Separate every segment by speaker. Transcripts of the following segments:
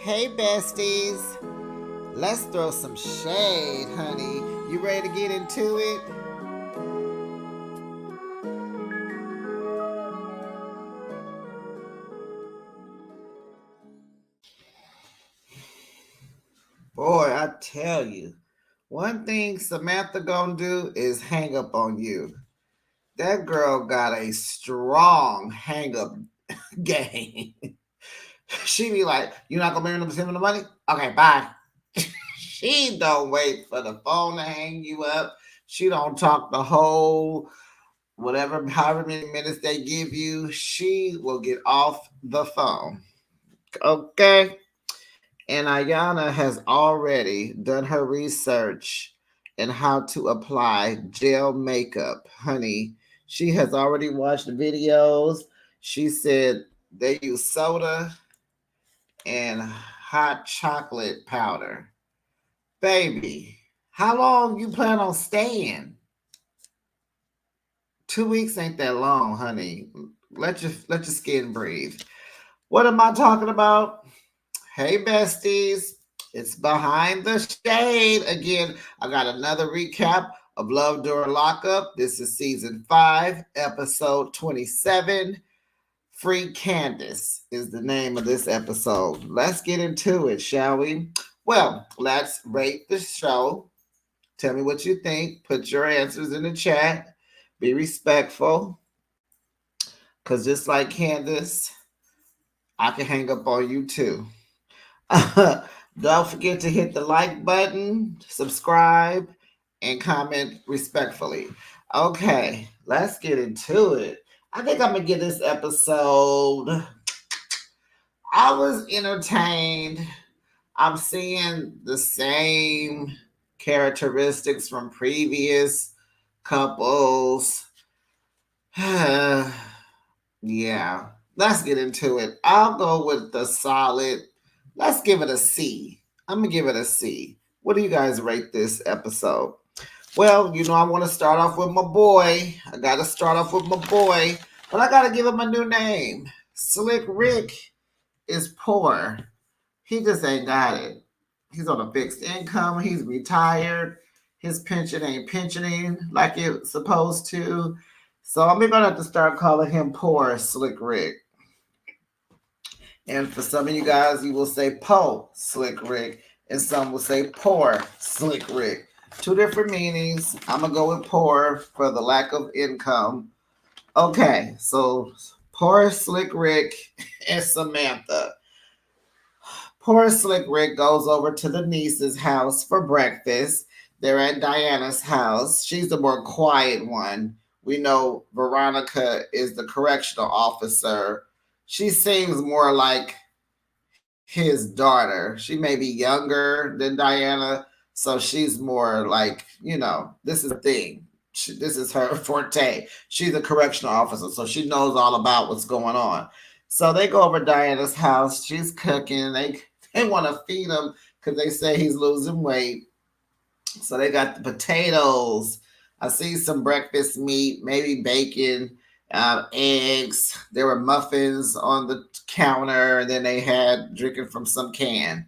Speaker 1: Hey, besties. Let's throw some shade, honey. You ready to get into it? Boy, I tell you, one thing Samantha gonna do is hang up on you. That girl got a strong hang up game. She be like, "You not gonna bring them to send me the money? Okay, bye." She don't wait for the phone to hang you up. She don't talk the whole whatever, however many minutes they give you. She will get off the phone. Okay. And Ayana has already done her research in how to apply gel makeup. Honey, she has already watched the videos. She said they use soda and hot chocolate powder. Baby, how long you plan on staying? 2 weeks ain't that long, honey. Let your skin breathe. What am I talking about? Hey, besties. It's Behind the Shade. Again, I got another recap of Love During Lockup. This is season 5, episode 27. Free Candice is the name of this episode. Let's get into it, shall we? Well, let's rate the show. Tell me what you think. Put your answers in the chat. Be respectful. Because just like Candice, I can hang up on you too. Don't forget to hit the like button, subscribe, and comment respectfully. Okay, let's get into it. I think I'm going to give this episode. I was entertained. I'm seeing the same characteristics from previous couples. Yeah, let's get into it. I'll go with the solid. Let's give it a C. I'm going to give it a C. What do you guys rate this episode? Well, I want to start off with my boy. I got to start off with my boy, but I got to give him a new name. Slick Rick is poor. He just ain't got it. He's on a fixed income. He's retired. His pension ain't pensioning like it's supposed to. So I'm going to have to start calling him poor Slick Rick. And for some of you guys, you will say po Slick Rick, and some will say poor Slick Rick. Two different meanings. I'm going to go with poor for the lack of income. Okay, so poor Slick Rick and Samantha. Poor Slick Rick goes over to the niece's house for breakfast. They're at Diana's house. She's the more quiet one. We know Veronica is the correctional officer. She seems more like his daughter. She may be younger than Diana, so she's more like, this is a thing. This is her forte. She's a correctional officer, so she knows all about what's going on. So they go over to Diana's house. She's cooking. They want to feed him because they say he's losing weight. So they got the potatoes. I see some breakfast meat, maybe bacon, eggs. There were muffins on the counter, and then they had drinking from some can.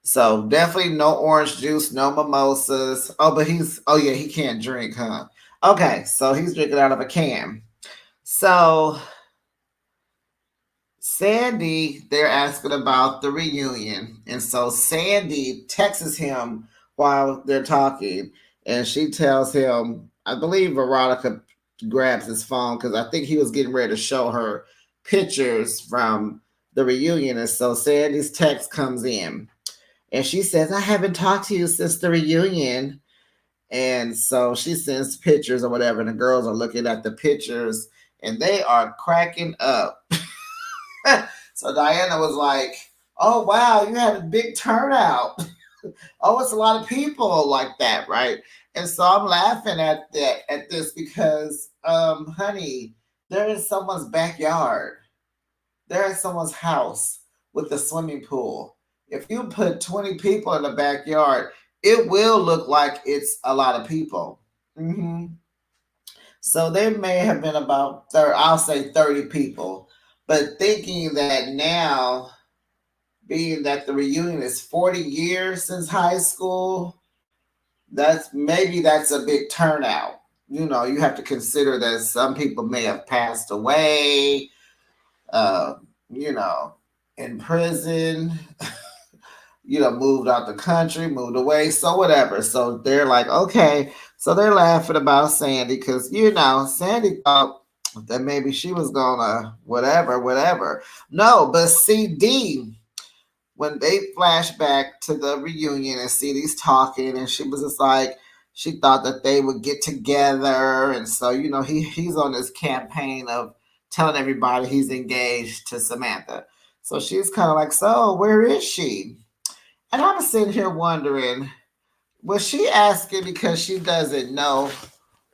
Speaker 1: So definitely no orange juice, no mimosas. He can't drink, huh? Okay, so he's drinking out of a can. So Sandy, they're asking about the reunion. And so Sandy texts him while they're talking, and she tells him, I believe Veronica grabs his phone because I think he was getting ready to show her pictures from the reunion. And so Sandy's text comes in, and she says, I haven't talked to you since the reunion. And so she sends pictures or whatever, and the girls are looking at the pictures, and they are cracking up. So Diana was like, oh, wow, you had a big turnout. Oh, it's a lot of people like that, right? And so I'm laughing at this because, honey, they're in someone's backyard. They're in someone's house with a swimming pool. If you put 20 people in the backyard, it will look like it's a lot of people. So there may have been about, I'll say 30 people. But thinking that now being that the reunion is 40 years since high school, that's a big turnout. You know, you have to consider that some people may have passed away, uh, you know, in prison, moved out the country, moved away, so whatever. So they're like, okay. So they're laughing about Sandy because, Sandy thought that maybe she was gonna whatever, whatever. No, but CD, when they flash back to the reunion and CD's talking, and she was just like, she thought that they would get together. And so, he's on this campaign of telling everybody he's engaged to Samantha. So she's kind of like, so where is she? And I'm sitting here wondering, was she asking because she doesn't know,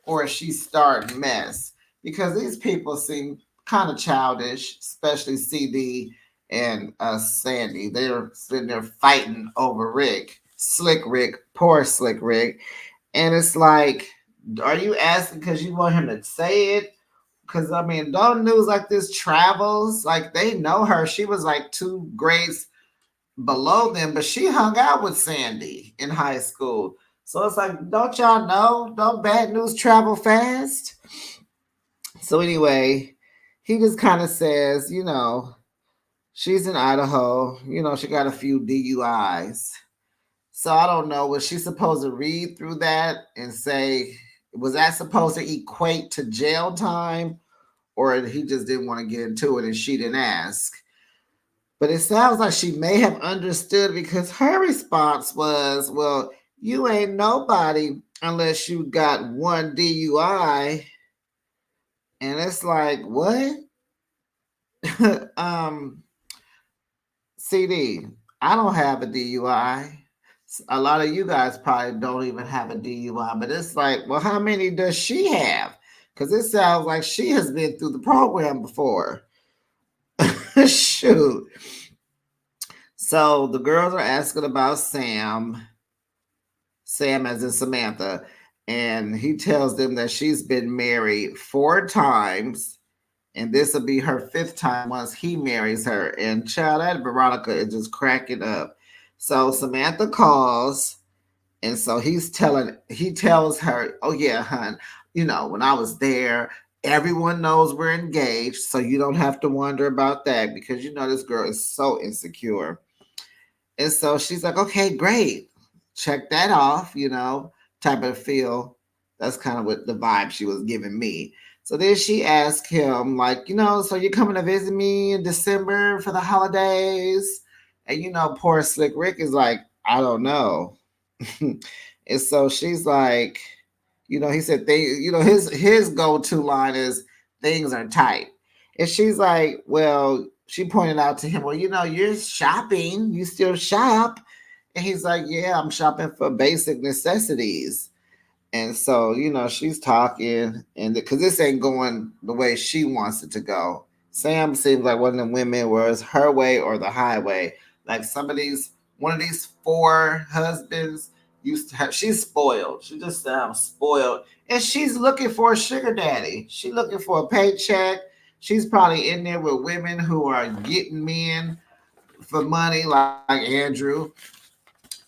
Speaker 1: or is she starting mess? Because these people seem kind of childish, especially CD and Sandy. They're sitting there fighting over Rick, Slick Rick, poor Slick Rick. And it's like, are you asking because you want him to say it? Because, I mean, don't news like this travels. Like, they know her. She was like 2 grades below them, but she hung out with Sandy in high school. So it's like, don't y'all know? Don't bad news travel fast? So anyway, he just kind of says, she's in Idaho. She got a few DUIs. So I don't know. Was she supposed to read through that and say, was that supposed to equate to jail time? Or he just didn't want to get into it and she didn't ask? But it sounds like she may have understood because her response was, well, you ain't nobody unless you got one DUI. And it's like, what? CD, I don't have a DUI. A lot of you guys probably don't even have a DUI, but it's like, well, how many does she have? Because it sounds like she has been through the program before. Shoot. So the girls are asking about Sam as in Samantha, and he tells them that she's been married 4 times, and this will be her 5th time once he marries her. And child, that Veronica is just cracking up. So Samantha calls, and so he tells her, oh yeah, hon, when I was there, everyone knows we're engaged, so you don't have to wonder about that because this girl is so insecure. And so she's like, okay, great. Check that off, type of feel. That's kind of what the vibe she was giving me. So then she asked him, like, so you're coming to visit me in December for the holidays? And, poor Slick Rick is like, I don't know. And so she's like, he said, his go-to line is, things are tight. And she's like, well, she pointed out to him, well, you're shopping. You still shop. And he's like, yeah, I'm shopping for basic necessities. And so, she's talking, and because this ain't going the way she wants it to go. Sam seems like one of them women where it's her way or the highway. Like one of these 4 husbands used to have, she's spoiled. She just sounds spoiled. And she's looking for a sugar daddy. She's looking for a paycheck. She's probably in there with women who are getting men for money, like Andrew.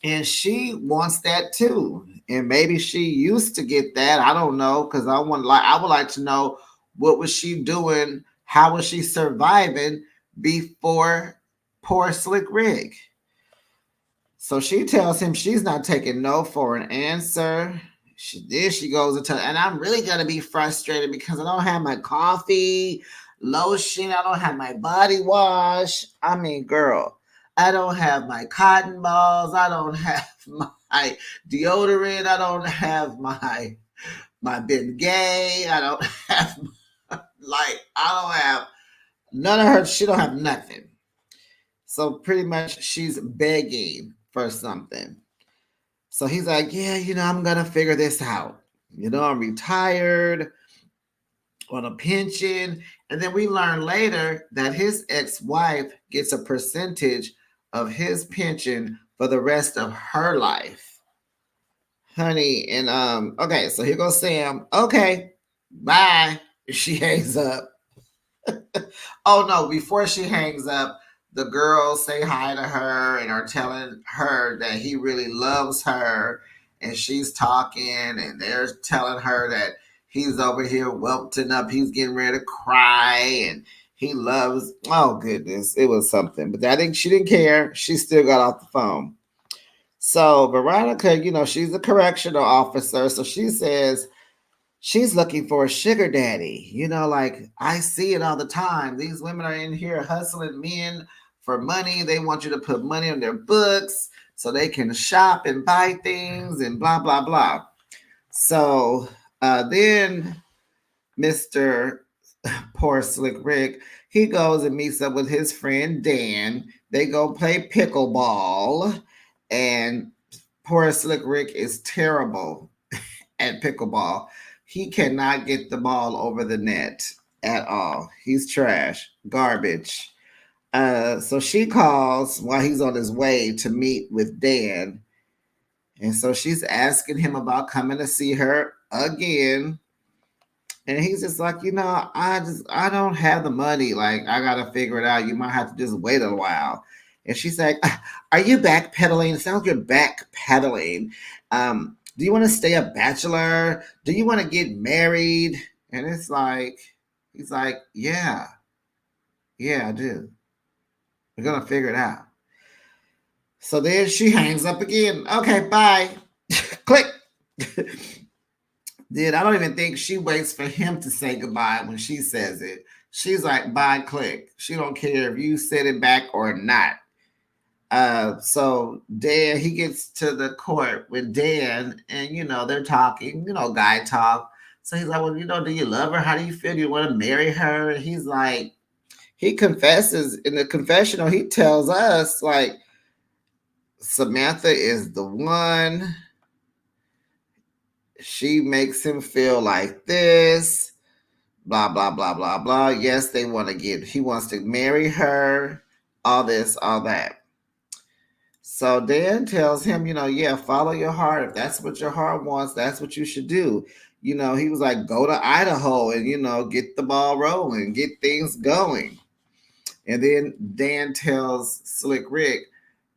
Speaker 1: And she wants that too. And maybe she used to get that. I don't know, because I would like to know, what was she doing? How was she surviving before poor Slick Rick? So she tells him she's not taking no for an answer. She goes into, and I'm really gonna be frustrated because I don't have my coffee, lotion, I don't have my body wash. I mean, girl, I don't have my cotton balls, I don't have my deodorant, I don't have my Bengay, I don't have I don't have none of her. She don't have nothing. So pretty much she's begging for something. So he's like, yeah, I'm going to figure this out. I'm retired on a pension. And then we learn later that his ex-wife gets a percentage of his pension for the rest of her life. Honey, and okay, so here goes Sam. Okay, bye. She hangs up. Oh no, before she hangs up, the girls say hi to her and are telling her that he really loves her, and she's talking and they're telling her that he's over here welting up, he's getting ready to cry, and he loves, oh goodness, it was something. But I think she didn't care. She still got off the phone. So Veronica, she's a correctional officer, so she says she's looking for a sugar daddy. Like, I see it all the time. These women are in here hustling men for money. They want you to put money on their books so they can shop and buy things and blah, blah, blah. So then Mr. Poor Slick Rick, he goes and meets up with his friend Dan. They go play pickleball, and poor Slick Rick is terrible at pickleball. He cannot get the ball over the net at all. He's trash, garbage. So she calls while he's on his way to meet with Dan. And so she's asking him about coming to see her again. And he's just like, I don't have the money. Like, I gotta figure it out. You might have to just wait a while. And she's like, are you backpedaling? It sounds like you're backpedaling. Do you want to stay a bachelor? Do you want to get married? And it's like, he's like, yeah, I do. We're gonna figure it out. So then she hangs up again. Okay, bye. Click. Then I don't even think she waits for him to say goodbye when she says it. She's like, bye, click. She don't care if you send it back or not. So Dan, he gets to the court with Dan, and they're talking, guy talk. So he's like, well, do you love her? How do you feel? Do you want to marry her? And he's like, he confesses in the confessional. He tells us, like, Samantha is the one. She makes him feel like this. Blah, blah, blah, blah, blah. Yes, he wants to marry her. All this, all that. So Dan tells him, yeah, follow your heart. If that's what your heart wants, that's what you should do. He was like, go to Idaho and, get the ball rolling, get things going. And then Dan tells Slick Rick,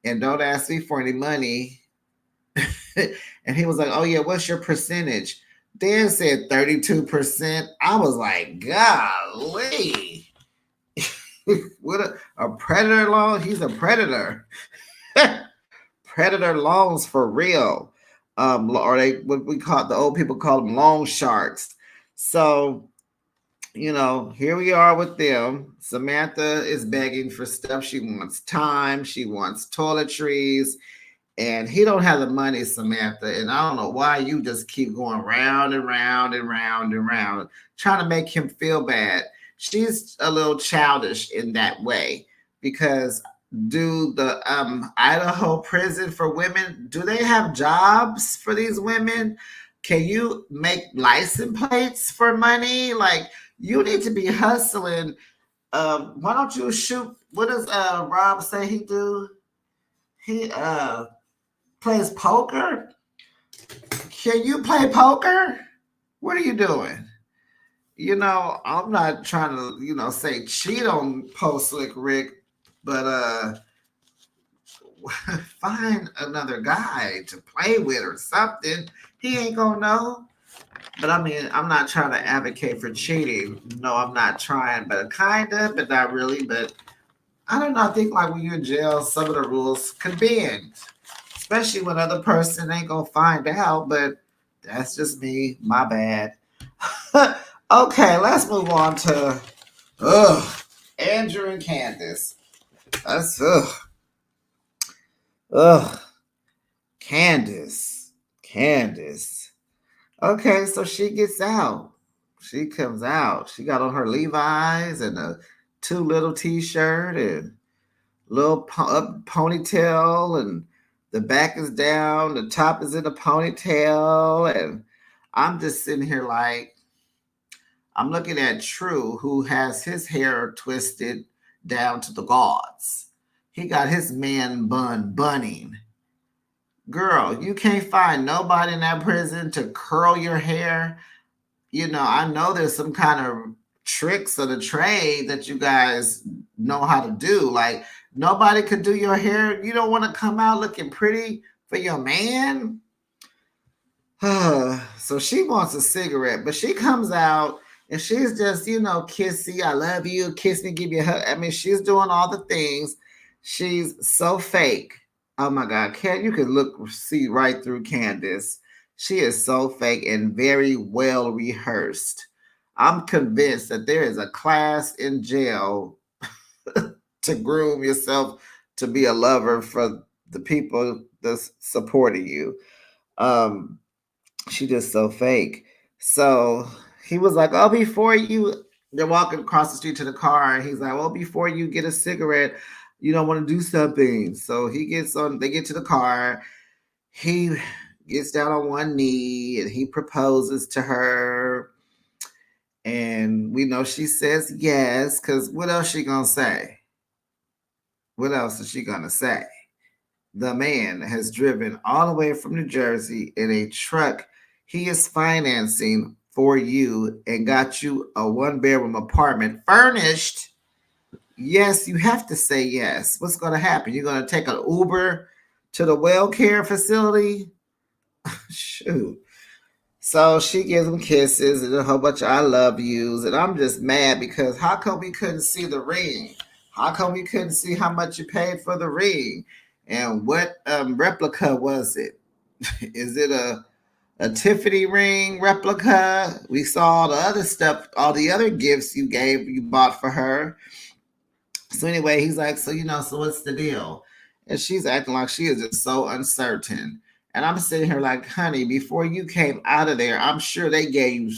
Speaker 1: and don't ask me for any money. And he was like, oh, yeah, what's your percentage? Dan said 32%. I was like, golly. What a predator loan? He's a predator. Predator loans for real. Or the old people call them loan sharks. So, here we are with them. Samantha is begging for stuff. She wants time. She wants toiletries. And he don't have the money, Samantha. And I don't know why you just keep going round and round and round and round, trying to make him feel bad. She's a little childish in that way, because do the Idaho prison for women, do they have jobs for these women? Can you make license plates for money? Like, you need to be hustling. Why don't you shoot? What does Rob say he do? He plays poker. Can you play poker? What are you doing? I'm not trying to, say cheat on Post Slick Rick, but find another guy to play with or something. He ain't gonna know. But I mean, I'm not trying to advocate for cheating. No, I'm not trying, but kind of, but not really. But I don't know. I think like when you're in jail, some of the rules could bend, especially when other person ain't gonna find out. But that's just me. My bad. Okay, let's move on to Andrew and Candice. That's Candice. Okay, so she gets out. She comes out. She got on her Levi's and a too little t-shirt and little ponytail, and the back is down, the top is in a ponytail, and I'm just sitting here like, I'm looking at True, who has his hair twisted down to the gods. He got his man bun bunning. Girl, you can't find nobody in that prison to curl your hair. I know there's some kind of tricks of the trade that you guys know how to do. Like, Nobody could do your hair. You don't want to come out looking pretty for your man. So she wants a cigarette, but she comes out and she's just, kissy. I love you. Kiss me, give you a hug. I mean, she's doing all the things. She's so fake. Oh my God. You can see right through Candice. She is so fake and very well rehearsed. I'm convinced that there is a class in jail to groom yourself to be a lover for the people that's supporting you. Um, she just so fake. So he was like, "Oh, they're walking across the street to the car, and he's like, well, before you get a cigarette, you don't want to do something." So they get to the car. He gets down on one knee and he proposes to her. And we know she says yes, because what else she gonna say? What else is she gonna say? The man has driven all the way from New Jersey in a truck he is financing for you and got you a 1-bedroom apartment furnished. Yes, you have to say yes. What's going to happen? You're going to take an Uber to the well care facility? Shoot. So she gives him kisses and a whole bunch of I love yous. And I'm just mad because how come we couldn't see the ring? How come we couldn't see how much you paid for the ring? And what replica was it? Is it a Tiffany ring replica? We saw the other stuff, all the other gifts you bought for her. So anyway, he's like, so what's the deal? And she's acting like she is just so uncertain. And I'm sitting here like, honey, before you came out of there, I'm sure they gave you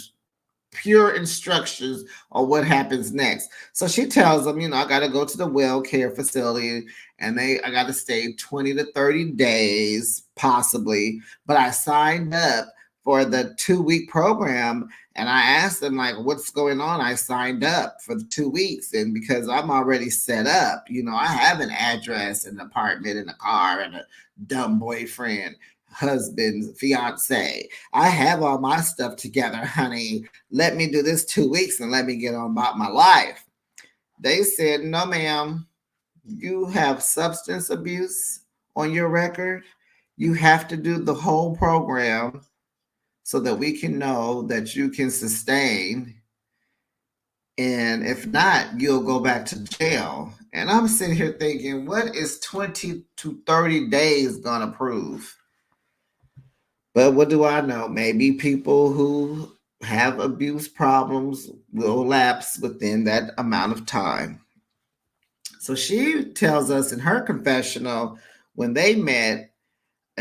Speaker 1: pure instructions on what happens next. So she tells them, I got to go to the well care facility and I got to stay 20 to 30 days possibly. But I signed up for the 2-week program and I asked them, like, what's going on? I signed up for the 2 weeks. And because I'm already set up, I have an address, an apartment, and a car, and a dumb boyfriend, husband, fiance. I have all my stuff together, honey. Let me do this 2 weeks and let me get on about my life. They said, no, ma'am, you have substance abuse on your record. You have to do the whole program so that we can know that you can sustain. And if not, you'll go back to jail. And I'm sitting here thinking, what is 20 to 30 days going to prove? But what do I know? Maybe people who have abuse problems will lapse within that amount of time. So she tells us in her confessional, when they met,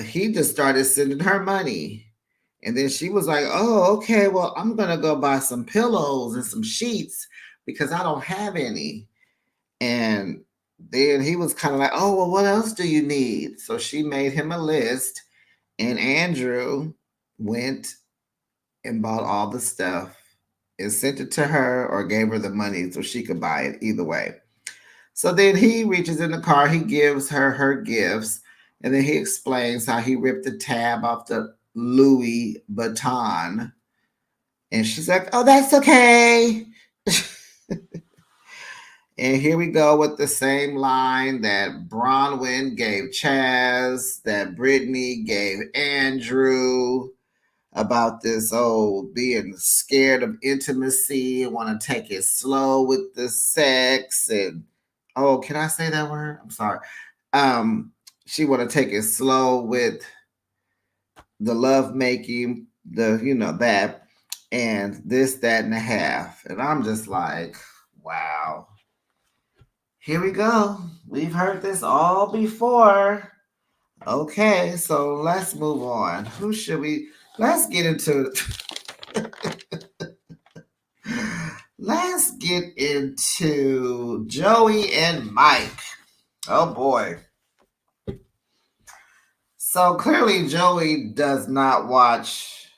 Speaker 1: he just started sending her money. And then she was like, oh, okay, well, I'm going to go buy some pillows and some sheets because I don't have any. And then he was kind of like, oh, well, what else do you need? So she made him a list. And Andrew went and bought all the stuff and sent it to her or gave her the money so she could buy it either way. So then he reaches in the car, he gives her gifts, and then he explains how he ripped the tab off the Louis Vuitton. And she's like, oh, that's okay. And here we go with the same line that Bronwyn gave Chaz, that Brittany gave Andrew, about this being scared of intimacy and want to take it slow with the sex. And can I say that word? I'm sorry. She want to take it slow with the love making, that, and this, that, and a half. And I'm just like, wow. Here we go. We've heard this all before. Okay, so let's move on. Let's get into Let's get into Joey and Mike. Oh boy. So clearly Joey does not watch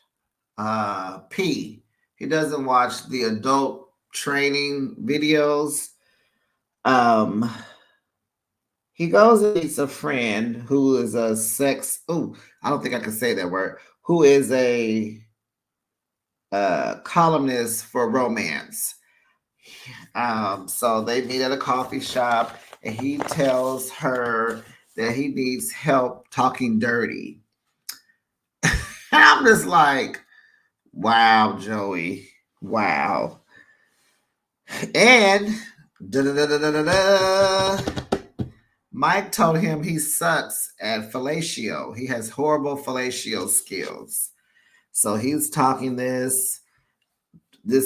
Speaker 1: P. He doesn't watch the adult training videos. He goes and meets a friend who is a I don't think I can say that word, who is a columnist for romance. So they meet at a coffee shop. and he tells her that he needs help talking dirty. And I'm just like, wow, Joey. Wow. And Mike told him he sucks at fellatio. He has horrible fellatio skills. So he's talking this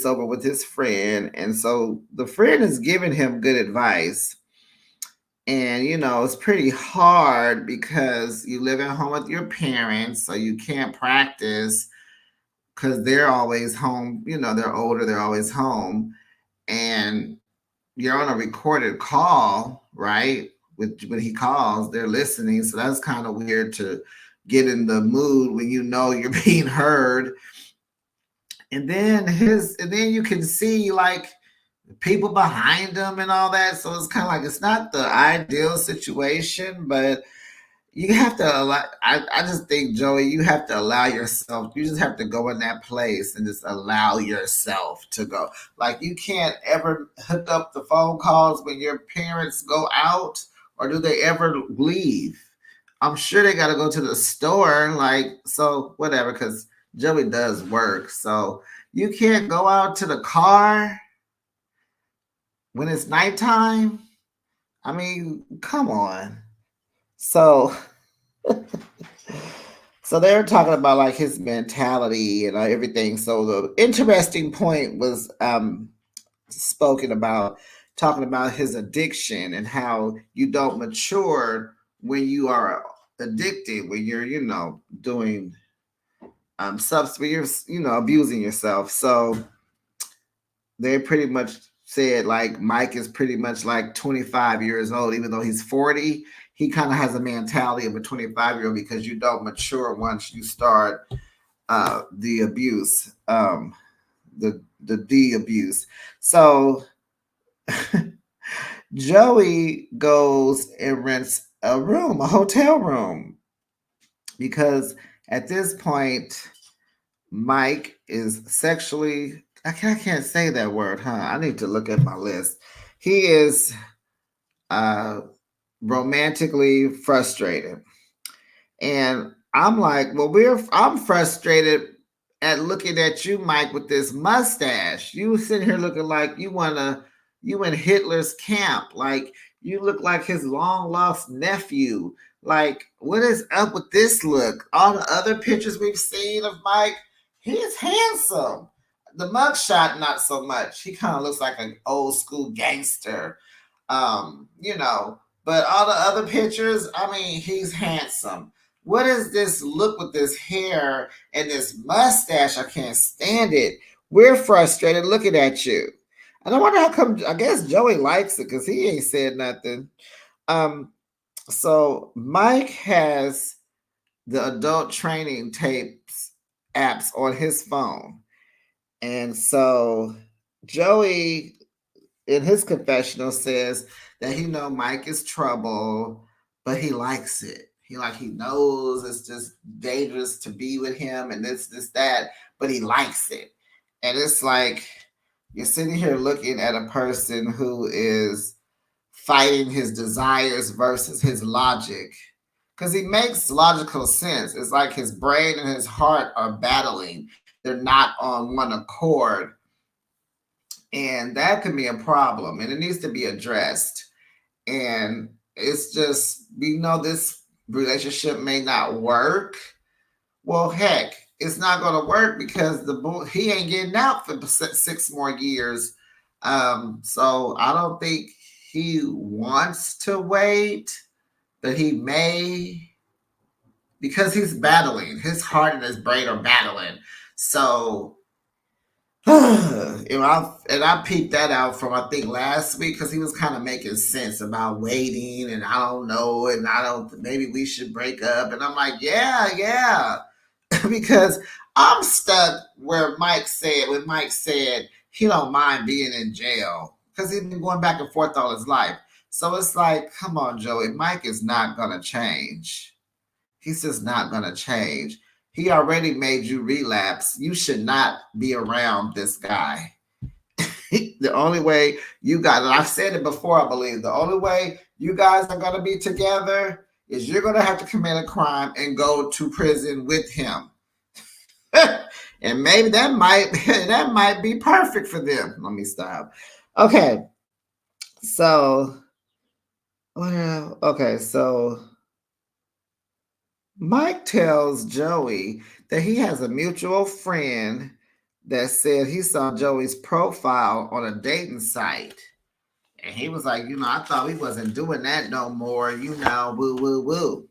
Speaker 1: over with his friend. And so the friend is giving him good advice. And it's pretty hard because you live at home with your parents, so you can't practice because they're always home. They're older, they're always home. And you're on a recorded call, right? When he calls, they're listening. So that's kind of weird to get in the mood when you're being heard. And then you can see like people behind him and all that. So it's kind of like it's not the ideal situation, but you have to allow. I just think, Joey, you have to allow yourself. You just have to go in that place and just allow yourself to go. Like you can't ever hook up the phone calls when your parents go out, or do they ever leave? I'm sure they got to go to the store, like so whatever, because Joey does work. So you can't go out to the car when it's nighttime. I mean, come on. So so they're talking about like his mentality and everything. So the interesting point was spoken about, talking about his addiction and how you don't mature when you are addicted, when you're doing substance, when you're abusing yourself. So they pretty much said like Mike is pretty much like 25 years old, even though he's 40. He kind of has a mentality of a 25-year-old because you don't mature once you start the abuse, the abuse. So Joey goes and rents a room, a hotel room, because at this point Mike is sexually. I can't say that word, huh? I need to look at my list. He is uh, romantically frustrated. And I'm like, well, I'm frustrated at looking at you, Mike, with this mustache. You sitting here looking like you in Hitler's camp. Like you look like his long lost nephew. Like, what is up with this look? All the other pictures we've seen of Mike, he's handsome. The mugshot, not so much. He kind of looks like an old school gangster. But all the other pictures, I mean, he's handsome. What is this look with this hair and this mustache? I can't stand it. We're frustrated looking at you. And I wonder how come. I guess Joey likes it because he ain't said nothing. So Mike has the adult training tapes apps on his phone. And so Joey, in his confessional, says that he know Mike is trouble, but he likes it. He knows it's just dangerous to be with him and this, that, but he likes it. And it's like you're sitting here looking at a person who is fighting his desires versus his logic. Because he makes logical sense. It's like his brain and his heart are battling. They're not on one accord. And that can be a problem. And it needs to be addressed. And it's just, this relationship may not work. Well, heck, it's not going to work because he ain't getting out for 6 more years. So I don't think he wants to wait, but he may, because he's battling. His heart and his brain are battling. So I peeped that out from I think last week because he was kind of making sense about waiting and I don't know and maybe we should break up, and I'm like yeah because I'm stuck where Mike said he don't mind being in jail because he's been going back and forth all his life. So it's like, come on, Joey, Mike is not gonna change. He's just not gonna change. He already made you relapse. You should not be around this guy. The only way you guys, and I've said it before, I believe, the only way you guys are going to be together is you're going to have to commit a crime and go to prison with him. And maybe that might be perfect for them. Let me stop. Okay. So, okay, so Mike tells Joey that he has a mutual friend that said he saw Joey's profile on a dating site. And he was like, I thought we wasn't doing that no more, woo, woo, woo.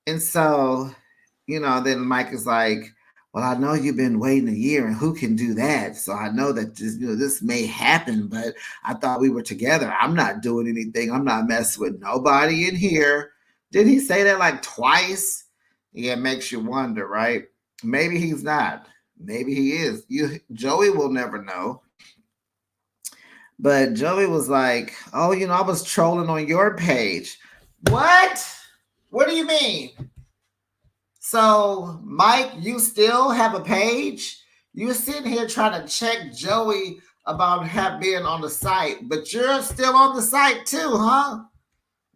Speaker 1: And so, then Mike is like, well, I know you've been waiting a year and who can do that? So I know that this may happen, but I thought we were together. I'm not doing anything. I'm not messing with nobody in here. Did he say that like twice? Yeah, it makes you wonder, right? Maybe he's not. Maybe he is. Joey will never know. But Joey was like, oh, I was trolling on your page. What? What do you mean? So, Mike, you still have a page? You're sitting here trying to check Joey about being on the site, but you're still on the site too, huh?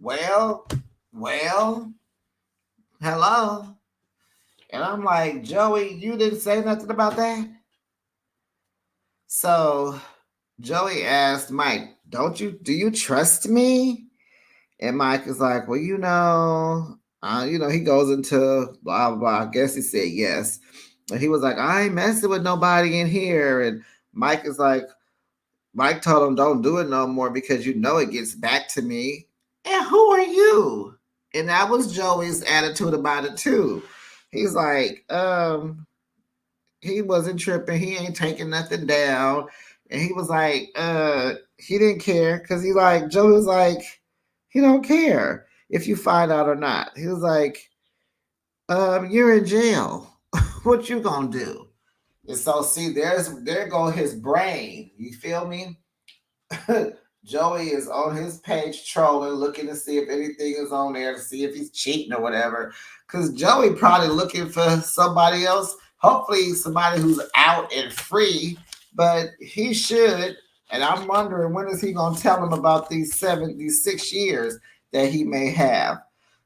Speaker 1: Well, hello. And I'm like, Joey, you didn't say nothing about that? So Joey asked Mike, do you trust me? And Mike is like, well, he goes into blah, blah, blah. I guess he said yes. And he was like, I ain't messing with nobody in here. And Mike told him, don't do it no more because it gets back to me. And who are you? And that was Joey's attitude about it too. He's like, he wasn't tripping. He ain't taking nothing down. And he was like, he didn't care because Joey was like, he don't care if you find out or not. He was like, you're in jail. What you gonna do? And so see, there go his brain. You feel me? Joey is on his page trolling, looking to see if anything is on there, to see if he's cheating or whatever. Because Joey probably looking for somebody else, hopefully somebody who's out and free, but he should. And I'm wondering, when is he going to tell him about these 6 years that he may have?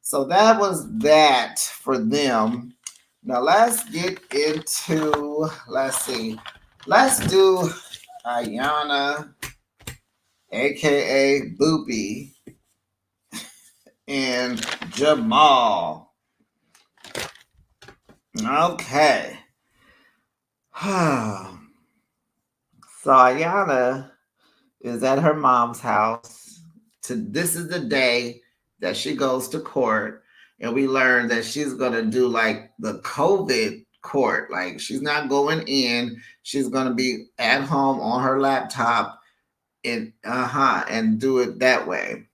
Speaker 1: So that was that for them. Now let's get into, let's do Ayana, aka Boopy, and Jamal. Okay. So Ayana is at her mom's house. This is the day that she goes to court, and we learn that she's gonna do like the COVID court. Like, she's not going in. She's gonna be at home on her laptop and do it that way.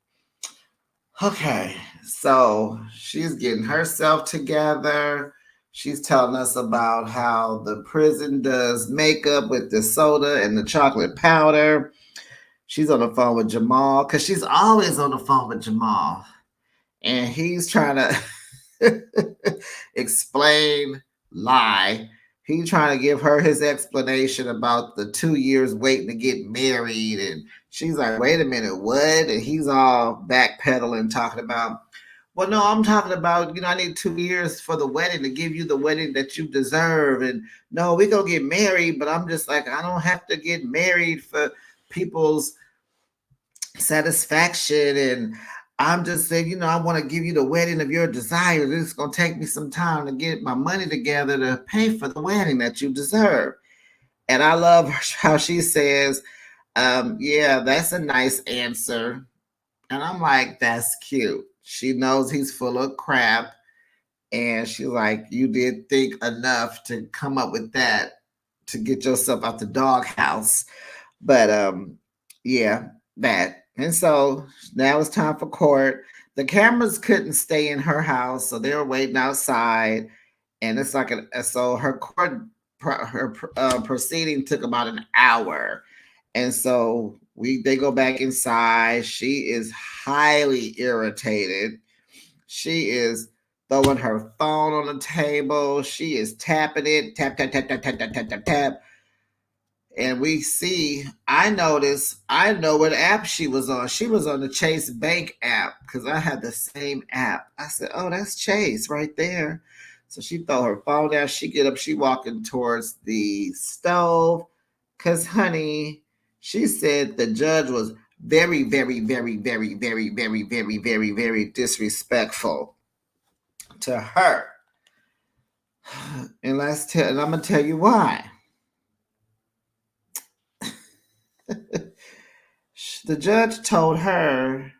Speaker 1: Okay, so she's getting herself together. She's telling us about how the prison does makeup with the soda and the chocolate powder. She's on the phone with Jamal because she's always on the phone with Jamal. And he's trying to lie. He's trying to give her his explanation about the 2 years waiting to get married. And she's like, wait a minute, what? And he's all backpedaling, talking about, well, no, I'm talking about, I need 2 years for the wedding to give you the wedding that you deserve. And no, we're going to get married. But I'm just like, I don't have to get married for people's satisfaction. And I'm just saying, I want to give you the wedding of your desire. It's going to take me some time to get my money together to pay for the wedding that you deserve. And I love how she says, yeah, that's a nice answer. And I'm like, that's cute. She knows he's full of crap. And she's like, you did think enough to come up with that to get yourself out the doghouse. But yeah, that. And so now it's time for court. The cameras couldn't stay in her house, so they were waiting outside. And it's like so her court proceeding took about an hour. And so they go back inside. She is highly irritated. She is throwing her phone on the table. She is tapping it, tap, tap, tap, tap, tap, tap, tap, tap, tap. And we see, I noticed, I know what app she was on. She was on the Chase Bank app because I had the same app. I said, oh, that's Chase right there. So she throw her phone down. She get up. She walking towards the stove because, honey, she said the judge was very, very, very, very, very, very, very, very, very disrespectful to her. And and I'm gonna tell you why. The judge told her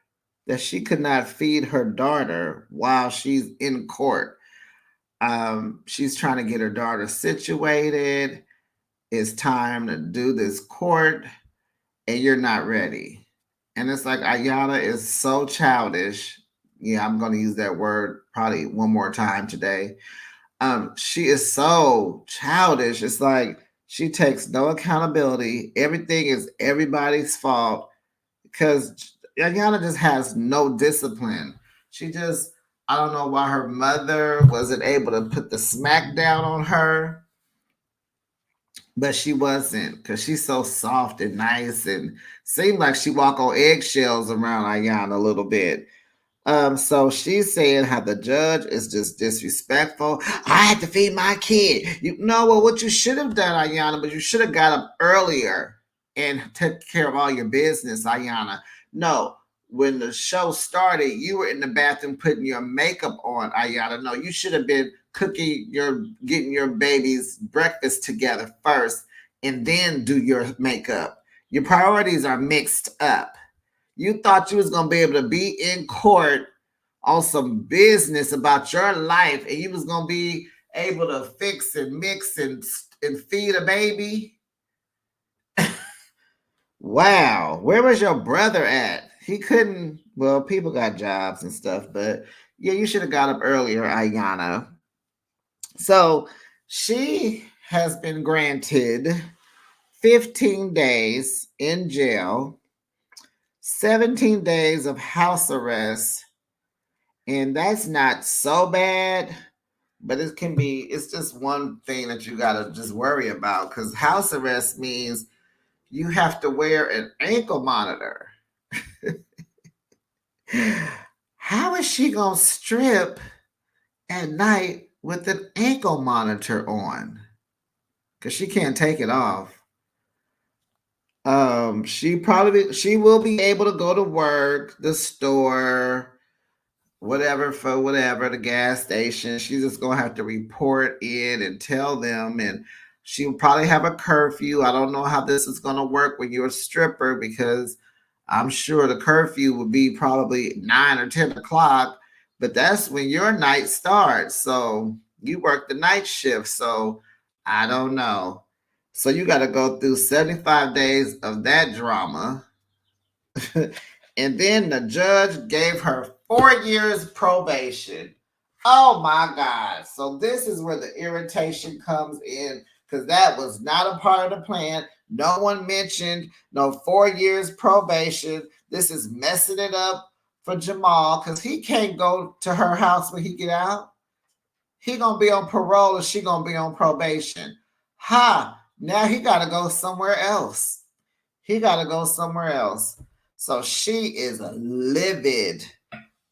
Speaker 1: that she could not feed her daughter while she's in court. She's trying to get her daughter situated. It's time to do this court, and you're not ready. And it's like Ayana is so childish. Yeah, I'm going to use that word probably one more time today. She is so childish. It's like she takes no accountability. Everything is everybody's fault because Ayana just has no discipline. She just, I don't know why her mother wasn't able to put the smack down on her, but she wasn't because she's so soft and nice and seemed like she walk on eggshells around Ayana a little bit. So she's saying how the judge is just disrespectful. I had to feed my kid. You know, well, what you should have done, Ayana, but you should have got up earlier and took care of all your business, Ayana. No, when the show started, you were in the bathroom putting your makeup on, Ayana. No, you should have been getting your baby's breakfast together first and then do your makeup. Your priorities are mixed up. You thought you was gonna be able to be in court on some business about your life, and you was gonna be able to fix and mix and feed a baby. Wow, where was your brother at? He couldn't. Well, people got jobs and stuff, but yeah, you should have got up earlier, Ayana. So she has been granted 15 days in jail, 17 days of house arrest, and that's not so bad, but it's just one thing that you got to just worry about because house arrest means you have to wear an ankle monitor. How is she going to strip at night with an ankle monitor on? Because she can't take it off. She will be able to go to work, the store, whatever, for whatever, the gas station. She's just gonna have to report in and tell them, and she'll probably have a curfew. I don't know how this is gonna work when you're a stripper because I'm sure the curfew would be probably 9 or 10 o'clock, but that's when your night starts. So you work the night shift. So I don't know. So you got to go through 75 days of that drama. And then the judge gave her 4 years probation. Oh my God. So this is where the irritation comes in because that was not a part of the plan. No one mentioned no 4 years probation. This is messing it up for Jamal because he can't go to her house when he get out. He gonna be on parole and she gonna be on probation. Ha! Now he gotta go somewhere else. He gotta go somewhere else. So she is livid,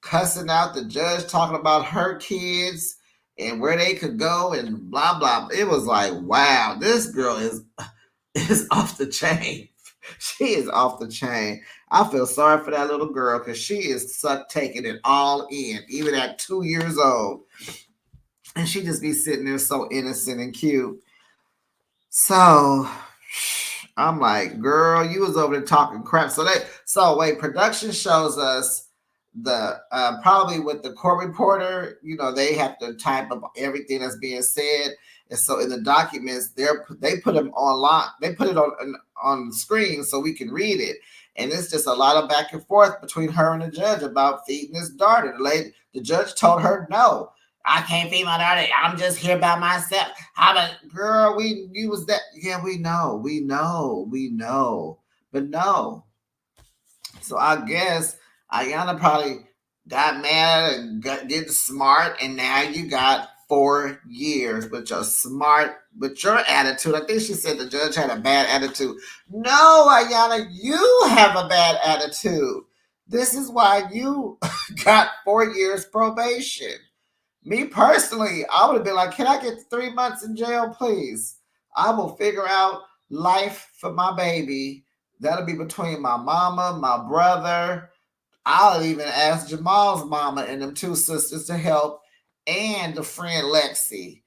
Speaker 1: cussing out the judge, talking about her kids and where they could go and blah blah. It was like, wow, this girl is off the chain. She is off the chain. I feel sorry for that little girl because she is taking it all in, even at 2 years old. And she just be sitting there so innocent and cute. So I'm like, girl, you was over there talking crap. So wait, production shows us the probably with the court reporter, they have to type up everything that's being said. And so in the documents, they put them online, they put it on the screen so we can read it. And it's just a lot of back and forth between her and the judge about feeding his daughter. The judge told her no. I can't feed my daughter. I'm just here by myself. How about, girl, you was that. Yeah, we know. But no. So I guess Ayana probably got mad and getting smart, and now you got 4 years with your attitude. I think she said the judge had a bad attitude. No, Ayana, you have a bad attitude. This is why you got 4 years probation. Me personally, I would have been like, can I get 3 months in jail, please? I will figure out life for my baby. That'll be between my mama, my brother. I'll even ask Jamal's mama and them 2 sisters to help, and the friend Lexi.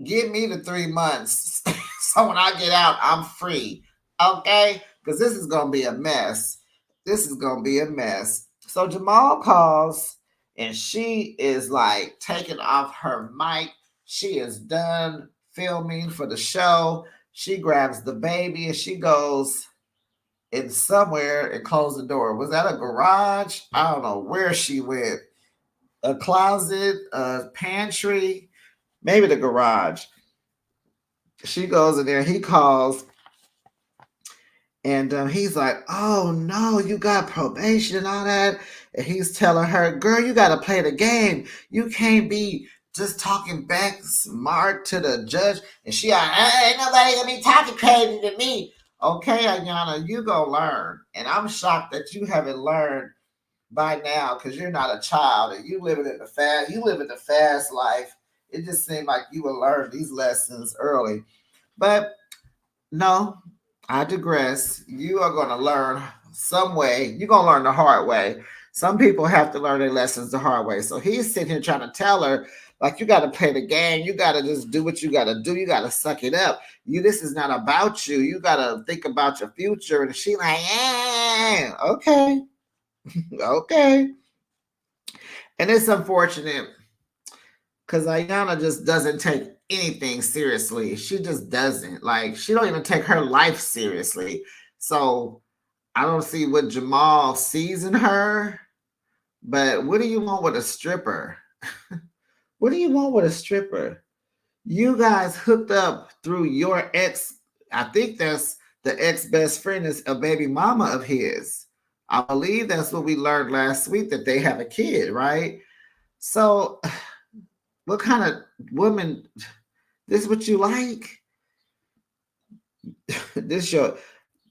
Speaker 1: Give me the 3 months so when I get out, I'm free. Okay? Because this is going to be a mess. This is going to be a mess. So Jamal calls and she is like taking off her mic. She is done filming for the show. She grabs the baby and she goes in somewhere and closed the door. Was that a garage? I don't know where she went. A closet, a pantry, maybe the garage. She goes in there, he calls, and he's like, oh no, you got probation and all that. And he's telling her, girl, you got to play the game. You can't be just talking back smart to the judge. And she like, ain't nobody going to be talking crazy to me. Okay, Ayana, you go learn. And I'm shocked that you haven't learned by now because you're not a child and you live in the fast life. It just seemed like you would learn these lessons early. But no, I digress. You are going to learn some way. You're going to learn the hard way. Some people have to learn their lessons the hard way. So he's sitting here trying to tell her, like, you got to play the game. You got to just do what you got to do. You got to suck it up. This is not about you. You got to think about your future. And she like, okay. Okay. And it's unfortunate because Ayana just doesn't take anything seriously. She just doesn't. Like, she don't even take her life seriously. So I don't see what Jamal sees in her. But what do you want with a stripper? What do you want with a stripper? You guys hooked up through your ex. I think that's the ex-best friend is a baby mama of his. I believe that's what we learned last week, that they have a kid, right? So what kind of woman, this is what you like?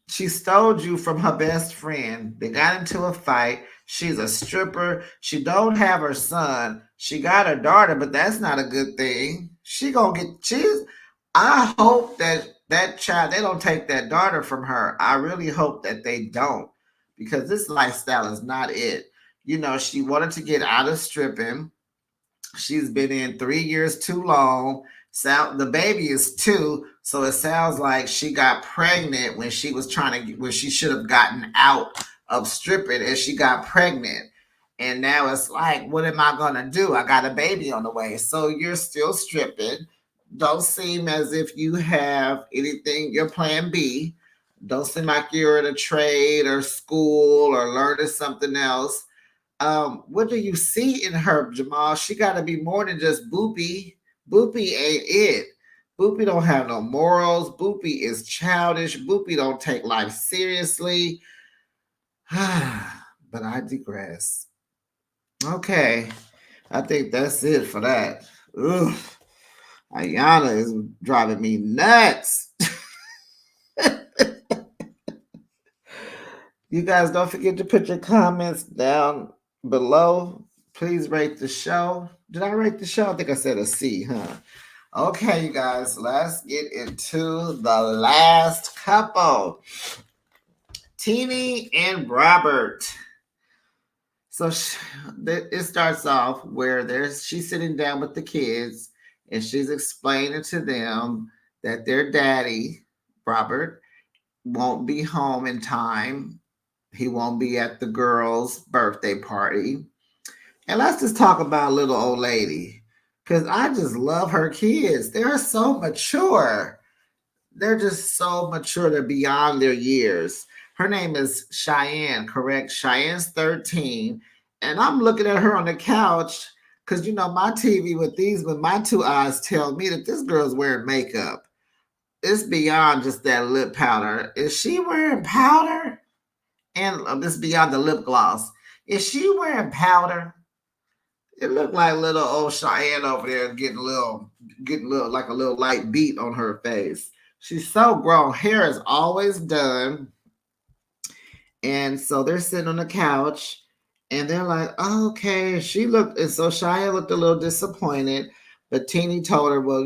Speaker 1: She stole you from her best friend. They got into a fight. She's a stripper. She don't have her son. She got her daughter, but that's not a good thing. I hope that child, they don't take that daughter from her. I really hope that they don't, because this lifestyle is not it. She wanted to get out of stripping. She's been in 3 years too long. The baby is 2, so it sounds like she got pregnant when she should have gotten out of stripping, and she got pregnant. And now it's like, what am I gonna do? I got a baby on the way. So you're still stripping. Don't seem as if you have anything, your plan B. Don't seem like you're in a trade or school or learning something else. What do you see in her, Jamal? She got to be more than just Boopy. Boopy ain't it. Boopy don't have no morals. Boopy is childish. Boopy don't take life seriously. But I digress. Okay. I think that's it for that. Ugh. Ayana is driving me nuts. You guys don't forget to put your comments down below. Please rate the show. Did I rate the show? I think I said a C, huh? Okay, you guys, let's get into the last couple. Teeny and Robert. So it starts off where she's sitting down with the kids and she's explaining to them that their daddy, Robert, won't be home in time. He won't be at the girl's birthday party. And let's just talk about little old lady, because I just love her kids. They're so mature. They're just so mature. They're beyond their years. Her name is Cheyenne, correct? Cheyenne's 13. And I'm looking at her on the couch because, my TV with my 2 eyes tell me that this girl's wearing makeup. It's beyond just that lip powder. Is she wearing powder? And this beyond the lip gloss. Is she wearing powder? It looked like little old Cheyenne over there getting a little like a little light beat on her face. She's so grown. Hair is always done. And so they're sitting on the couch and they're like, oh, okay. She looked, and so Shia looked a little disappointed. But Teeny told her, well,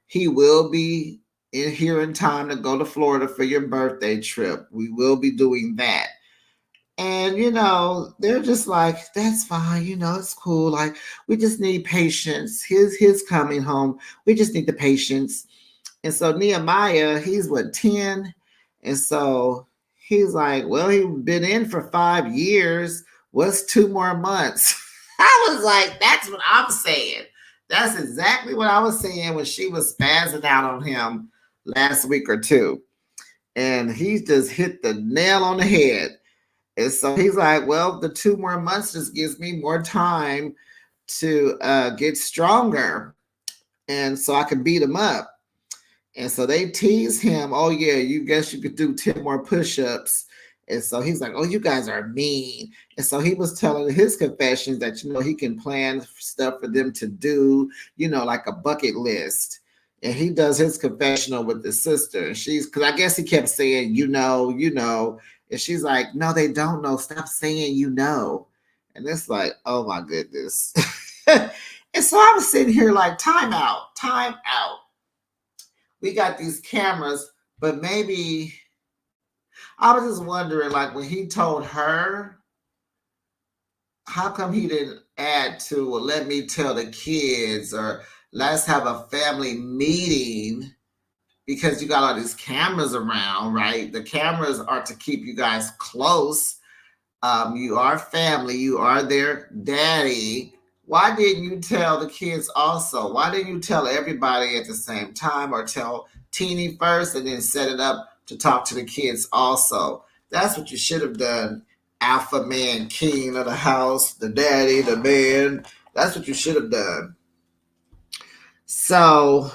Speaker 1: he will be in here in time to go to Florida for your birthday trip. We will be doing that. And they're just like, that's fine, it's cool. Like, we just need patience. His coming home. We just need the patience. And so Nehemiah, he's what, 10? And so he's like, well, he's been in for 5 years. What's 2 more months? I was like, that's what I'm saying. That's exactly what I was saying when she was spazzing out on him last week or two. And he just hit the nail on the head. And so he's like, well, the 2 more months just gives me more time to get stronger. And so I can beat him up. And so they tease him, oh, yeah, you guess you could do 10 more push ups. And so he's like, oh, you guys are mean. And so he was telling his confessions that, he can plan stuff for them to do, like a bucket list. And he does his confessional with his sister. And because I guess he kept saying, And she's like, no, they don't know. Stop saying, And it's like, oh, my goodness. And so I was sitting here like, time out. We got these cameras, but maybe I was just wondering, like when he told her, how come he didn't add to, well, let me tell the kids, or let's have a family meeting, because you got all these cameras around, right? The cameras are to keep you guys close. You are family, you are their daddy. Why didn't you tell the kids also? Why didn't you tell everybody at the same time, or tell Teeny first and then set it up to talk to the kids also? That's what you should have done. Alpha man, king of the house, the daddy, the man. That's what you should have done. So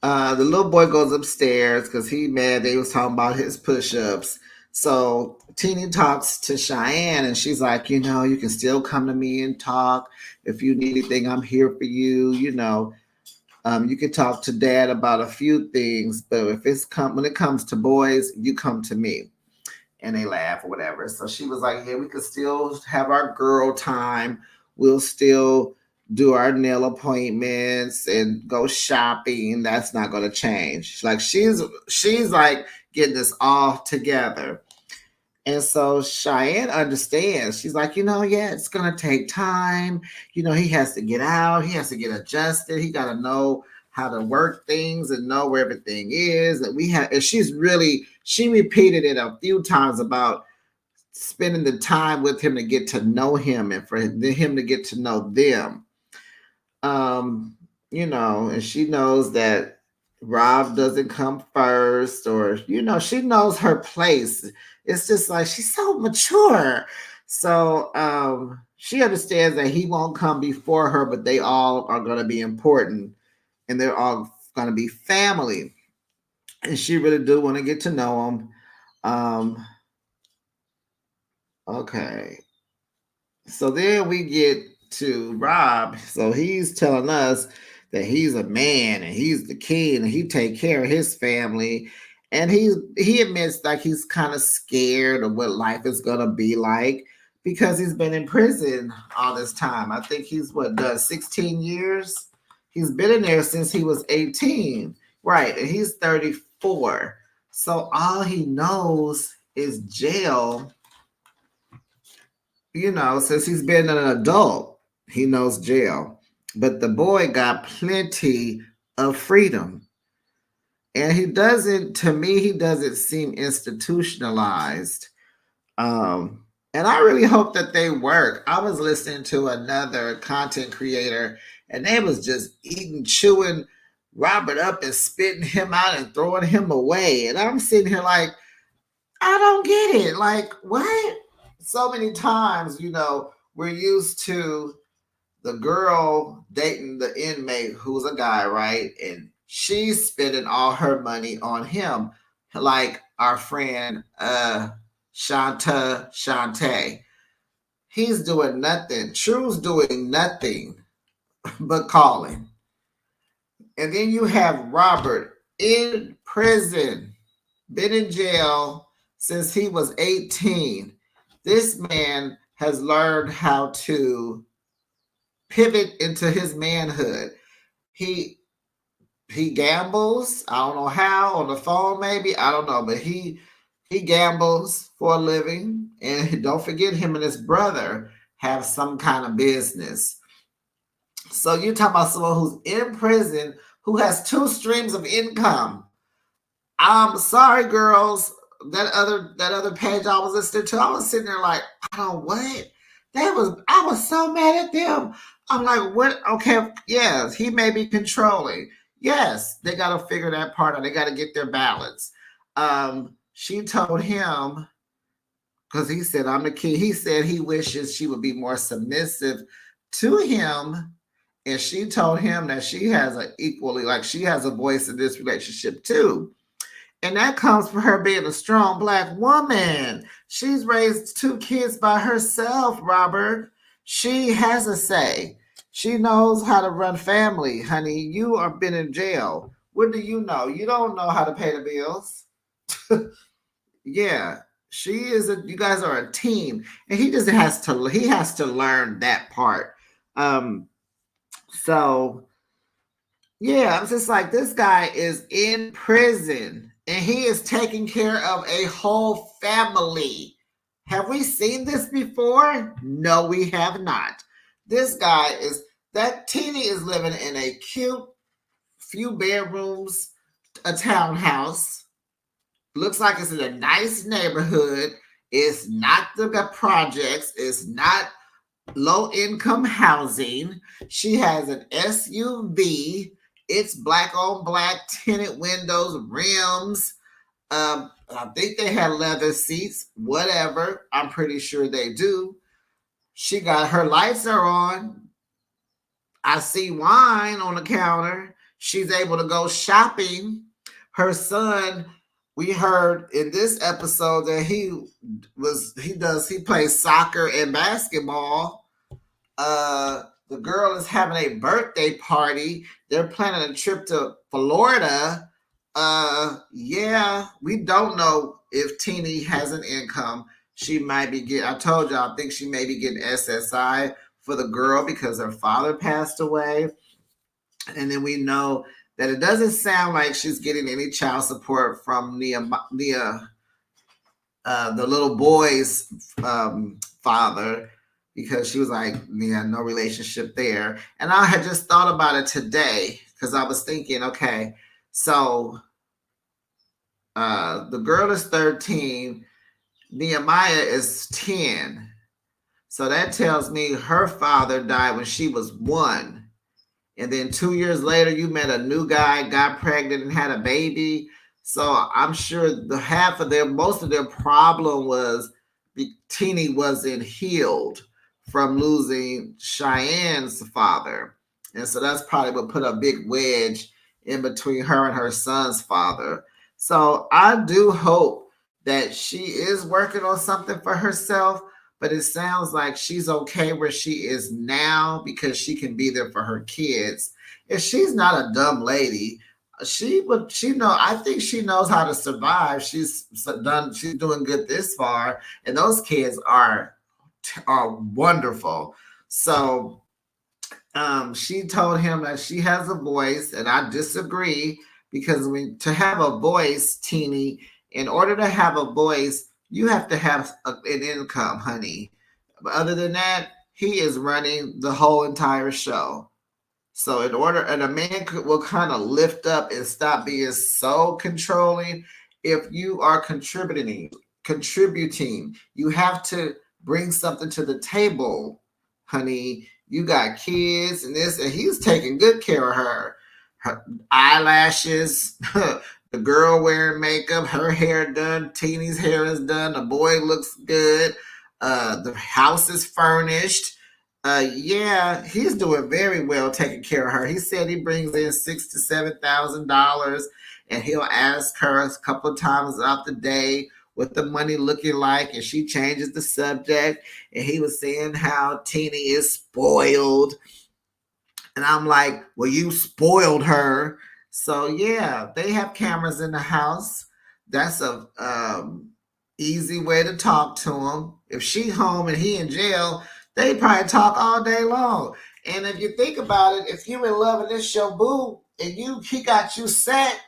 Speaker 1: the little boy goes upstairs because he mad they was talking about his push-ups. So Teeny talks to Cheyenne and she's like, you can still come to me and talk. If you need anything, I'm here for you. You can talk to dad about a few things, but when it comes to boys, you come to me. And they laugh or whatever. So she was like, yeah, we could still have our girl time. We'll still do our nail appointments and go shopping. That's not going to change. Like she's like getting this all together. And so Cheyenne understands. She's like, yeah, it's going to take time. He has to get out. He has to get adjusted. He got to know how to work things and know where everything is. And she repeated it a few times about spending the time with him to get to know him and for him to get to know them. And she knows that Rob doesn't come first, or, she knows her place. It's just like she's so mature. So she understands that he won't come before her, but they all are going to be important and they're all going to be family. And she really do want to get to know him. Okay. So then we get to Rob. So he's telling us that he's a man and he's the king and he take care of his family. And he admits like he's kind of scared of what life is gonna be like because he's been in prison all this time. I think he's done 16 years. He's been in there since he was 18. Right, and he's 34. So all he knows is jail. Since he's been an adult, he knows jail. But the boy got plenty of freedom. And he doesn't seem institutionalized. And I really hope that they work. I was listening to another content creator and they was just chewing Robert up and spitting him out and throwing him away. And I'm sitting here like, I don't get it. Like, what? So many times, we're used to the girl dating the inmate who's a guy, right? And she's spending all her money on him, like our friend Shantae. He's doing nothing. True's doing nothing but calling. And then you have Robert in prison, been in jail since he was 18. This man has learned how to pivot into his manhood. He gambles. I don't know how, on the phone maybe. I don't know, but he gambles for a living. And don't forget, him and his brother have some kind of business. So you're talking about someone who's in prison who has two streams of income. I'm sorry, girls. That other page I was listening to, I was sitting there like, I don't what? I was so mad at them. I'm like, what? Okay, yes, he may be controlling. Yes, they got to figure that part out. They got to get their balance. She told him, because he said, I'm the king. He said he wishes she would be more submissive to him. And she told him that she has she has a voice in this relationship too. And that comes from her being a strong Black woman. She's raised 2 kids by herself, Robert. She has a say. She knows how to run family, honey. You are been in jail. What do you know? You don't know how to pay the bills. Yeah. You guys are a team. And he has to learn that part. So yeah, I'm just like, this guy is in prison and he is taking care of a whole family. Have we seen this before? No, we have not. This guy Teeny is living in a cute, few bedrooms, a townhouse. Looks like it's in a nice neighborhood. It's not the projects. It's not low income housing. She has an SUV. It's black on black, tinted windows, rims. I think they had leather seats, whatever. I'm pretty sure they do. She got her lights are on. I see wine on the counter. She's able to go shopping. Her son, we heard in this episode that he plays soccer and basketball. The girl is having a birthday party. They're planning a trip to Florida. Yeah, we don't know if Teeny has an income. She might be getting, I told y'all, I think she may be getting SSI for the girl because her father passed away. And then we know that it doesn't sound like she's getting any child support from Nia, the little boy's father, because she was like, yeah, no relationship there. And I had just thought about it today because I was thinking, okay, so the girl is 13, Nehemiah is 10. So that tells me her father died when she was 1. And then 2 years later, you met a new guy, got pregnant and had a baby. So I'm sure most of their problem was Teeny wasn't healed from losing Cheyenne's father. And so that's probably what put a big wedge in between her and her son's father. So I do hope that she is working on something for herself, but it sounds like she's okay where she is now because she can be there for her kids. If she's not a dumb lady, I think she knows how to survive. She's doing good this far, and those kids are wonderful. So she told him that she has a voice, and I disagree because to have a voice, Teeny, in order to have a voice, you have to have an income, honey. But other than that, he is running the whole entire show. So and a man will kind of lift up and stop being so controlling. If you are contributing, you have to bring something to the table, honey. You got kids and this, and he's taking good care of her. Her eyelashes, the girl wearing makeup, her hair done, Teeny's hair is done, the boy looks good, the house is furnished. Yeah, he's doing very well taking care of her. He said he brings in $6,000 to $7,000, and he'll ask her a couple of times throughout the day, what the money looking like, and she changes the subject, and he was saying how Teeny is spoiled, and I'm like, well, you spoiled her. So yeah, they have cameras in the house. That's a easy way to talk to him. If she home and he in jail, they probably talk all day long. And if you think about it, if you in love and this your boo and he got you set,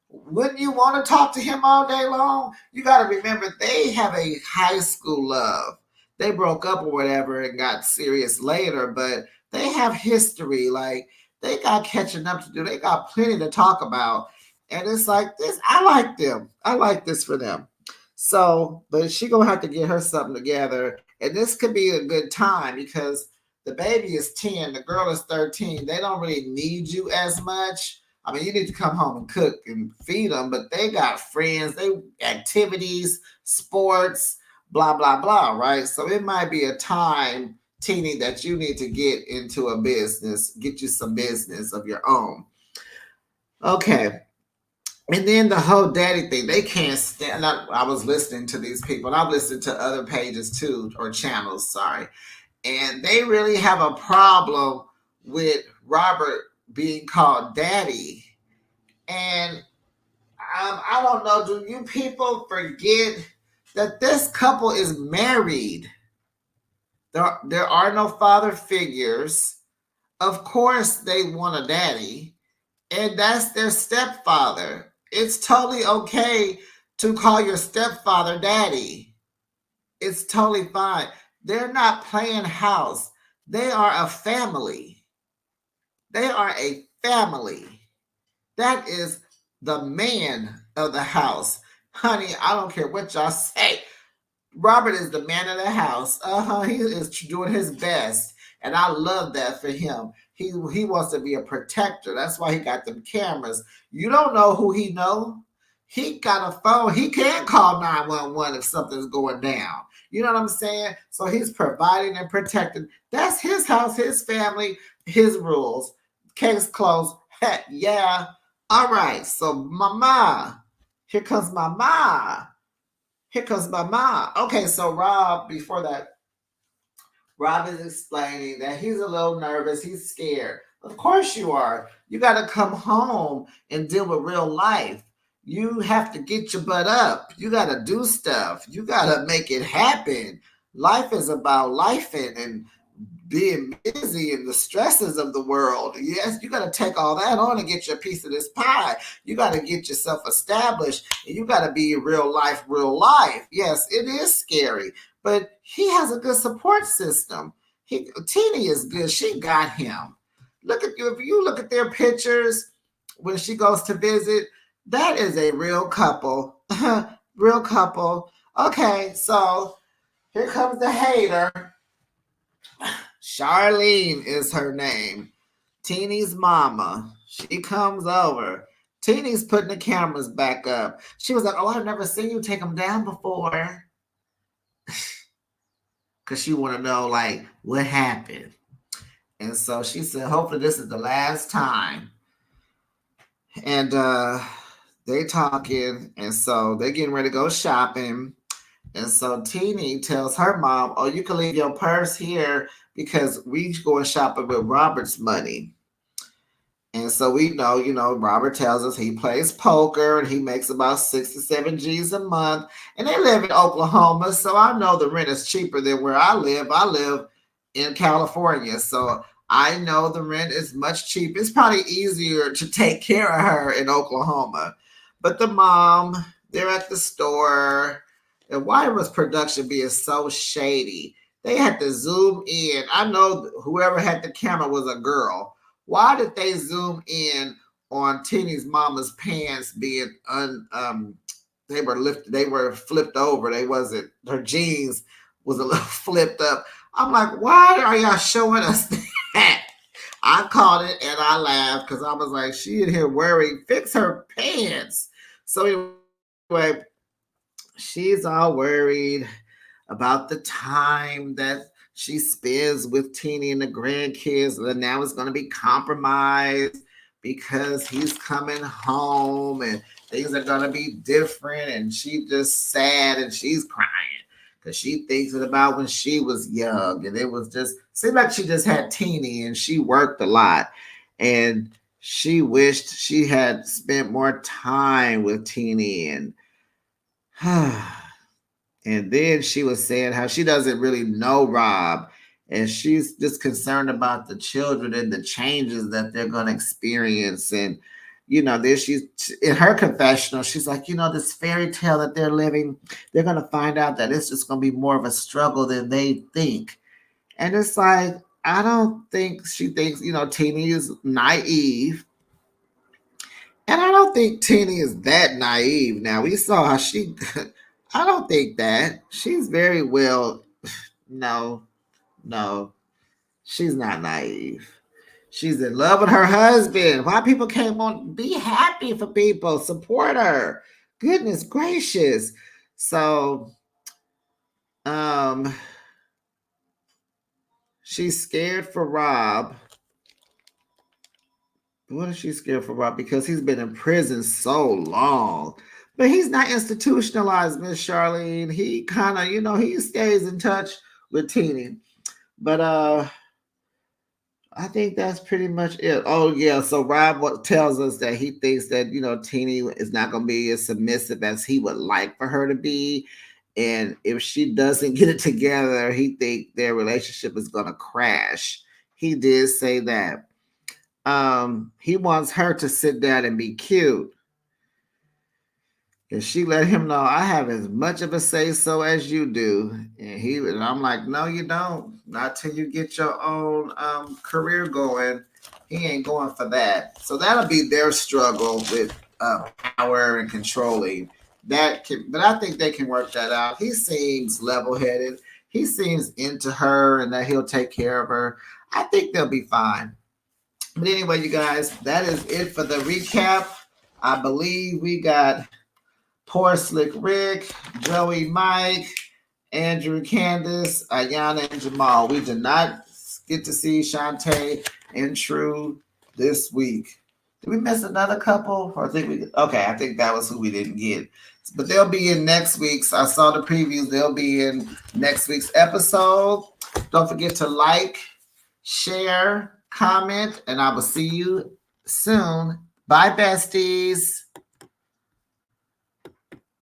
Speaker 1: wouldn't you want to talk to him all day long? You got to remember they have a high school love. They broke up or whatever and got serious later, but they have history. Like they got catching up to do. They got plenty to talk about. And it's like this. I like them. I like this for them. So, but she gonna have to get her something together. And this could be a good time because the baby is 10, the girl is 13. They don't really need you as much. I mean, you need to come home and cook and feed them, but they got friends, they activities, sports, blah, blah, blah, right? So it might be a time, Teeny, that you need to get into a business, get you some business of your own. Okay. And then the whole daddy thing, they can't stand. I was listening to these people, and I've listened to other pages too, or channels, sorry. And they really have a problem with Robert being called daddy. And I don't know, do you people forget that this couple is married? There are no father figures. Of course, they want a daddy, and that's their stepfather. It's totally okay to call your stepfather daddy. It's totally fine. They're not playing house. They are a family. They are a family. That is the man of the house. Honey, I don't care what y'all say. Robert is the man of the house. He is doing his best. And I love that for him. He wants to be a protector. That's why he got them cameras. You don't know who he know. He got a phone. He can call 911 if something's going down. You know what I'm saying? So he's providing and protecting. That's his house, his family, his rules. Case closed. Heck, yeah. All right. So mama. Here comes mama. Here comes mama. Okay, so Rob, before that, Rob is explaining that he's a little nervous. He's scared. Of course you are. You got to come home and deal with real life. You have to get your butt up. You got to do stuff. You got to make it happen. Life is about life and being busy and the stresses of the world. Yes, you got to take all that on and get your piece of this pie. You got to get yourself established and you got to be real life, real life. Yes, it is scary, but he has a good support system. Teeny is good. She got him. Look at you. If you look at their pictures when she goes to visit, that is a real couple. Real couple. Okay, so here comes the hater. Charlene is her name. Teeny's mama. She comes over. Teeny's putting the cameras back up. She was like, oh, I've never seen you take them down before. Because she want to know, like, what happened. And so she said, hopefully this is the last time. And they talking. And so they're getting ready to go shopping. And so Teeny tells her mom, oh, you can leave your purse here because we going shopping with Robert's money. And so we know, Robert tells us he plays poker and he makes about 6 to 7 G's a month. And they live in Oklahoma. So I know the rent is cheaper than where I live. I live in California. So I know the rent is much cheaper. It's probably easier to take care of her in Oklahoma. But the mom, they're at the store. And why was production being so shady? They had to zoom in. I know whoever had the camera was a girl. Why did they zoom in on Teeny's mama's pants being they were lifted, they were flipped over. They wasn't, her jeans was a little flipped up. I'm like, why are y'all showing us that? I caught it and I laughed because I was like, she in here worried, fix her pants. So anyway, she's all worried about the time that she spends with Teeny and the grandkids, and now it's going to be compromised because he's coming home and things are gonna be different, and she just sad and she's crying because she thinks about when she was young, and it was just seemed like she just had teeny and she worked a lot, and she wished she had spent more time with teeny, and and then she was saying how she doesn't really know Rob, and she's just concerned about the children and the changes that they're going to experience. And, then she's in her confessional, she's like, this fairy tale that they're living, they're going to find out that it's just going to be more of a struggle than they think. And it's like, I don't think she thinks, Teeny is naive. And I don't think Teeny is that naive. Now, we saw how she, I don't think that. She's very well, no, no, she's not naive. She's in love with her husband. Why people came on? Be happy for people. Support her. Goodness gracious. So, um, she's scared for Rob. What is she scared for Rob? Because he's been in prison so long. But he's not institutionalized, Miss Charlene. He kind of, he stays in touch with Teeny. But I think that's pretty much it. Oh yeah, so Rob tells us that he thinks that Teeny is not going to be as submissive as he would like for her to be, and if she doesn't get it together, he thinks their relationship is going to crash. He did say that. He wants her to sit down and be cute. And she let him know, I have as much of a say so as you do. And I'm like, no, you don't. Not till you get your own career going. He ain't going for that. So that'll be their struggle with power and controlling. But I think they can work that out. He seems level-headed. He seems into her and that he'll take care of her. I think they'll be fine. But anyway, you guys, that is it for the recap. I believe we got Poor Slick Rick, Joey Mike, Andrew Candice, Ayana, and Jamal. We did not get to see Shantae and True this week. Did we miss another couple? Or I think that was who we didn't get. But they'll be in next week's. I saw the previews. They'll be in next week's episode. Don't forget to like, share, comment, and I will see you soon. Bye, besties.